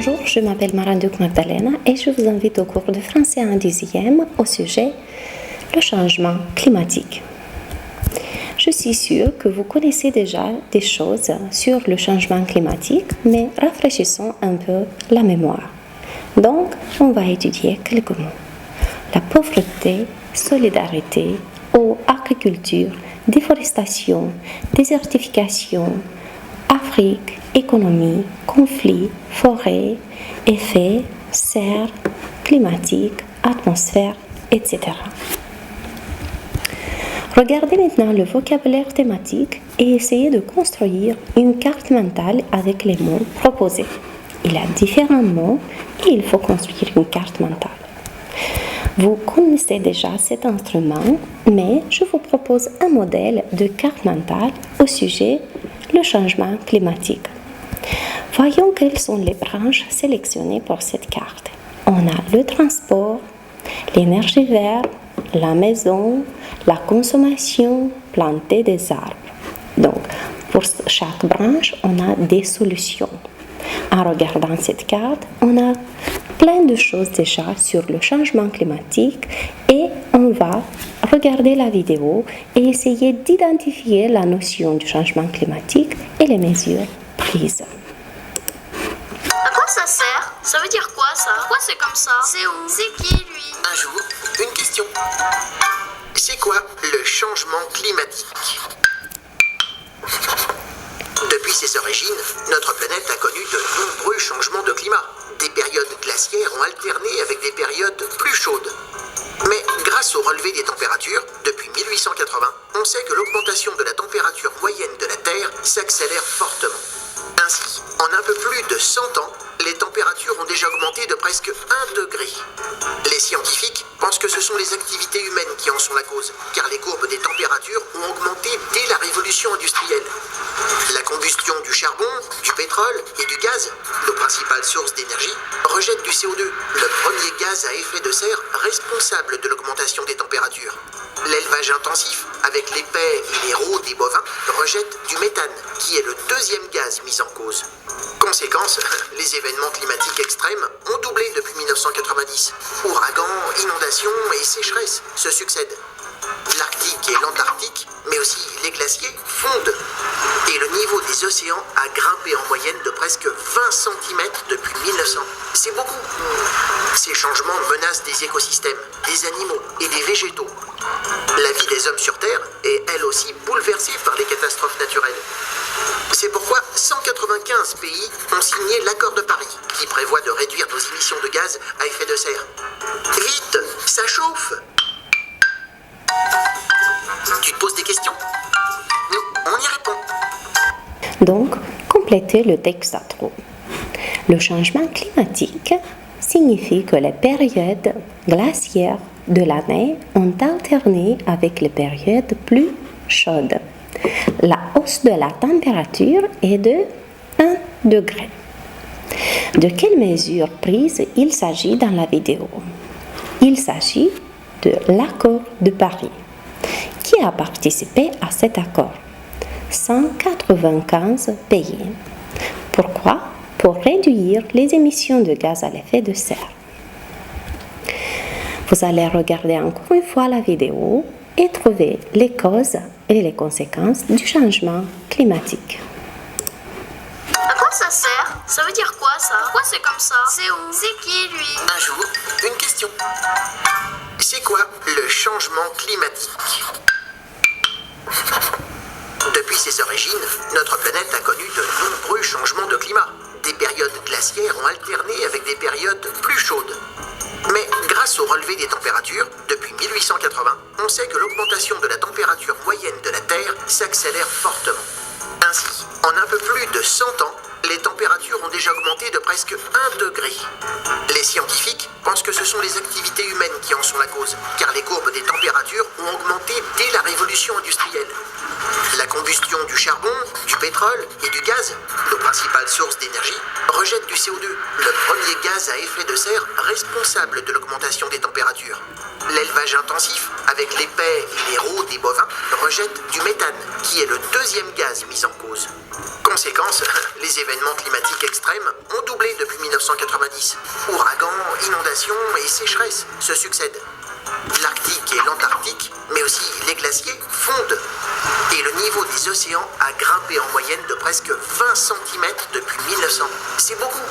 Bonjour, je m'appelle Marandouk Magdalena et je vous invite au cours de français en 10e au sujet le changement climatique. Je suis sûre que vous connaissez déjà des choses sur le changement climatique, mais rafraîchissons un peu la mémoire. Donc, on va étudier quelques mots. La pauvreté, solidarité, eau, agriculture, déforestation, désertification, Afrique, économie, conflit, forêt, effet, serre, climatique, atmosphère, etc. Regardez maintenant le vocabulaire thématique et essayez de construire une carte mentale avec les mots proposés. Il y a différents mots et il faut construire une carte mentale. Vous connaissez déjà cet instrument, mais je vous propose un modèle de carte mentale au sujet le changement climatique. Voyons quelles sont les branches sélectionnées pour cette carte. On a le transport, l'énergie verte, la maison, la consommation, planter des arbres. Donc, pour chaque branche, on a des solutions. En regardant cette carte, on a plein de choses déjà sur le changement climatique et on va regarder la vidéo et essayer d'identifier la notion du changement climatique et les mesures prises. À quoi ça sert? Ça veut dire quoi ça? Pourquoi c'est comme ça? C'est où? C'est qui lui? Un jour, une question. C'est quoi le changement climatique? Depuis ses origines, notre planète a connu de nombreux changements de climat. Des périodes glaciaires ont alterné avec des périodes plus chaudes. Mais grâce au relevé des températures, depuis 1880, on sait que l'augmentation de la température moyenne de la Terre s'accélère fortement. Ainsi, en un peu plus de 100 ans, les températures ont déjà augmenté de presque 1 degré. Les scientifiques pensent que ce sont les activités humaines qui en sont la cause, car les courbes des températures ont augmenté dès la révolution industrielle. La combustion du charbon, du pétrole et du gaz, nos principales sources d'énergie, rejette du CO2, le premier gaz à effet de serre responsable de l'augmentation des températures. L'élevage intensif, avec les paix et les rots des bovins, rejette du méthane, qui est le deuxième gaz mis en cause. Conséquence, les événements climatiques extrêmes ont doublé depuis 1990. Ouragans, inondations et sécheresses se succèdent. L'Arctique et l'Antarctique, mais aussi les glaciers, fondent. Et le niveau des océans a grimpé en moyenne de presque 20 cm depuis 1900. C'est beaucoup. Ces changements menacent des écosystèmes, des animaux et des végétaux. La vie des hommes sur Terre est elle aussi bouleversée par les catastrophes naturelles. C'est pourquoi 195 pays ont signé l'accord de Paris, qui prévoit de réduire nos émissions de gaz à effet de serre. Vite, ça chauffe! Tu te poses des questions? Nous, on y répond. Donc, complétez le texte à trop. Le changement climatique signifie que les périodes glaciaires de l'année ont alterné avec les périodes plus chaudes. La hausse de la température est de 1 degré. De quelles mesures prises il s'agit dans la vidéo? Il s'agit de l'accord de Paris. Qui a participé à cet accord? 195 pays. Pourquoi? Pour réduire les émissions de gaz à effet de serre. Vous allez regarder encore une fois la vidéo et trouver les causes et les conséquences du changement climatique. À quoi ça sert? Ça veut dire quoi ça? Pourquoi c'est comme ça? C'est où? C'est qui lui? Un jour, une question. C'est quoi le changement climatique? Depuis ses origines, notre planète a connu de nombreux changements de climat. Des périodes glaciaires ont alterné avec des périodes plus chaudes. Mais grâce au relevé des températures, depuis 1880, on sait que l'augmentation de la température moyenne de la Terre s'accélère fortement. Ainsi, en un peu plus de 100 ans, les températures ont déjà augmenté de presque 1 degré. Les scientifiques pensent que ce sont les activités humaines qui en sont la cause, car les courbes des températures ont augmenté dès la révolution industrielle. La combustion du charbon, du pétrole et du gaz, nos principales sources d'énergie, rejette du CO2, le premier gaz à effet de serre responsable de l'augmentation des températures. L'élevage intensif, avec les paix et les rots des bovins, rejette du méthane, qui est le deuxième gaz mis en cause. conséquence, les événements climatiques extrêmes ont doublé depuis 1990. Ouragans, inondations et sécheresses se succèdent. L'Arctique et l'Antarctique, mais aussi les glaciers, fondent. Et le niveau des océans a grimpé en moyenne de presque 20 cm depuis 1900. C'est beaucoup.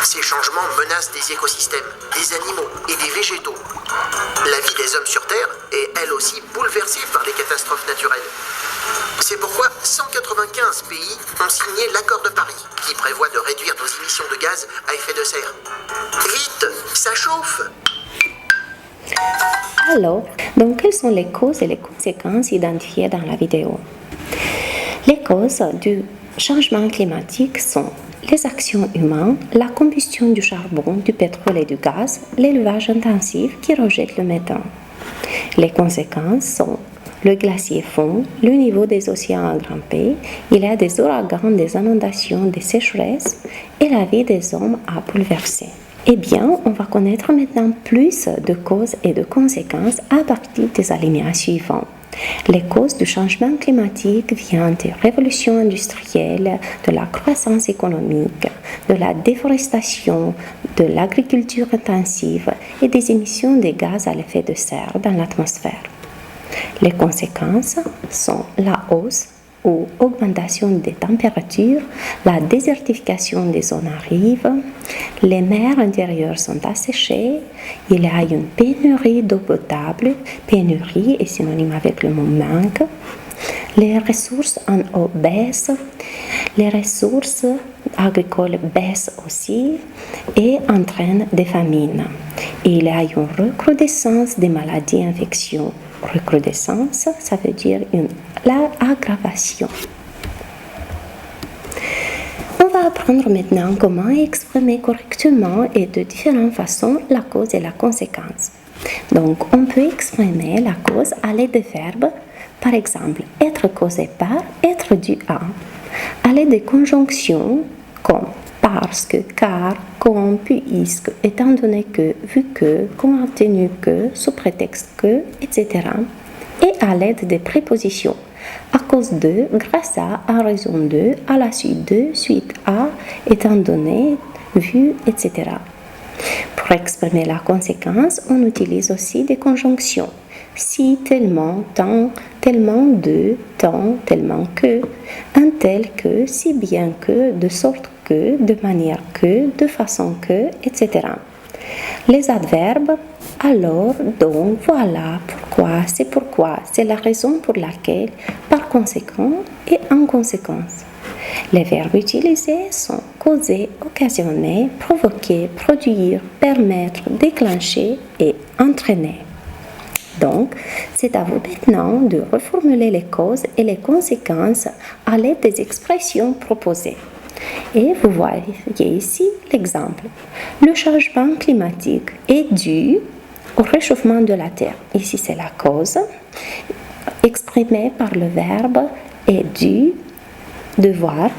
Ces changements menacent des écosystèmes, des animaux et des végétaux. La vie des hommes sur Terre est elle aussi bouleversée par les catastrophes naturelles. C'est pourquoi 195 pays ont signé l'accord de Paris, qui prévoit de réduire nos émissions de gaz à effet de serre. Vite, ça chauffe! Alors, donc, quelles sont les causes et les conséquences identifiées dans la vidéo? Les causes du changement climatique sont les actions humaines, la combustion du charbon, du pétrole et du gaz, l'élevage intensif qui rejette le méthane. Les conséquences sont le glacier fond, le niveau des océans a grimpé, il y a des ouragans, des inondations, des sécheresses et la vie des hommes a bouleversé. Eh bien, on va connaître maintenant plus de causes et de conséquences à partir des alinéas suivants. Les causes du changement climatique viennent des révolutions industrielles, de la croissance économique, de la déforestation, de l'agriculture intensive et des émissions de gaz à effet de serre dans l'atmosphère. Les conséquences sont la hausse ou augmentation des températures, la désertification des zones arides, les mers intérieures sont asséchées, il y a une pénurie d'eau potable, pénurie est synonyme avec le mot manque, les ressources en eau baissent, les ressources agricoles baissent aussi et entraînent des famines. Il y a une recrudescence des maladies et infections. Recrudescence, ça veut dire l'aggravation. On va apprendre maintenant comment exprimer correctement et de différentes façons la cause et la conséquence. Donc, on peut exprimer la cause à l'aide des verbes, par exemple, être causé par, être dû à l'aide des conjonctions comme parce que, car, comme, puisque, étant donné que, vu que, compte tenu que, sous prétexte que, etc. Et à l'aide des prépositions à cause de, grâce à raison de, à la suite de, suite à, étant donné, vu, etc. Pour exprimer la conséquence, on utilise aussi des conjonctions. Si, tellement, tant, tellement de, tant, tellement que, un tel que, si bien que, de sorte que, de manière que, de façon que, etc. Les adverbes, alors, donc, voilà, pourquoi, c'est la raison pour laquelle, par conséquent et en conséquence. Les verbes utilisés sont causer, occasionner, provoquer, produire, permettre, déclencher et entraîner. Donc, c'est à vous maintenant de reformuler les causes et les conséquences à l'aide des expressions proposées. Et vous voyez ici l'exemple. Le changement climatique est dû au réchauffement de la Terre. Ici, c'est la cause, exprimée par le verbe est dû, devoir,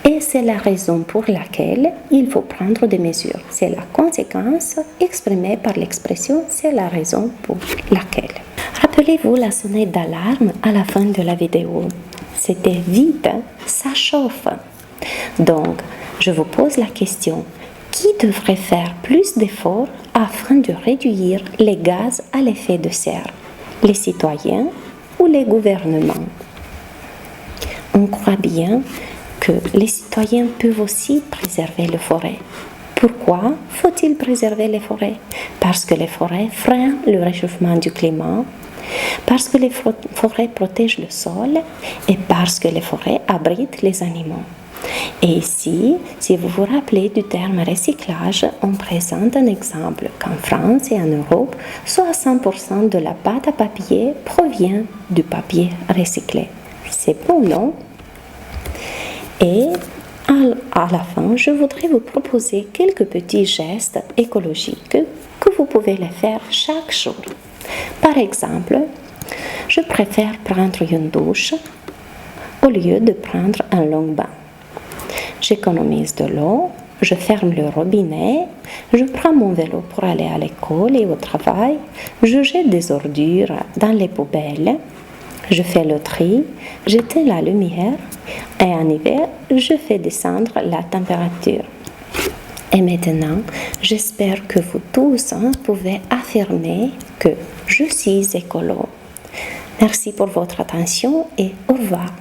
et c'est la raison pour laquelle il faut prendre des mesures. C'est la conséquence exprimée par l'expression, c'est la raison pour laquelle. Rappelez-vous la sonnette d'alarme à la fin de la vidéo. C'était vite, ça chauffe. Donc, je vous pose la question, qui devrait faire plus d'efforts afin de réduire les gaz à l'effet de serre? Les citoyens ou les gouvernements? On croit bien que les citoyens peuvent aussi préserver les forêts. Pourquoi faut-il préserver les forêts? Parce que les forêts freinent le réchauffement du climat, parce que les forêts protègent le sol et parce que les forêts abritent les animaux. Et ici, si vous vous rappelez du terme recyclage, on présente un exemple qu'en France et en Europe, 60% de la pâte à papier provient du papier recyclé. C'est bon, non? Et à la fin, je voudrais vous proposer quelques petits gestes écologiques que vous pouvez les faire chaque jour. Par exemple, je préfère prendre une douche au lieu de prendre un long bain. J'économise de l'eau, je ferme le robinet, je prends mon vélo pour aller à l'école et au travail, je jette des ordures dans les poubelles, je fais le tri, j'éteins la lumière, Et en hiver, je fais descendre la température. Et maintenant, j'espère que vous tous pouvez affirmer que je suis écolo. Merci pour votre attention et au revoir.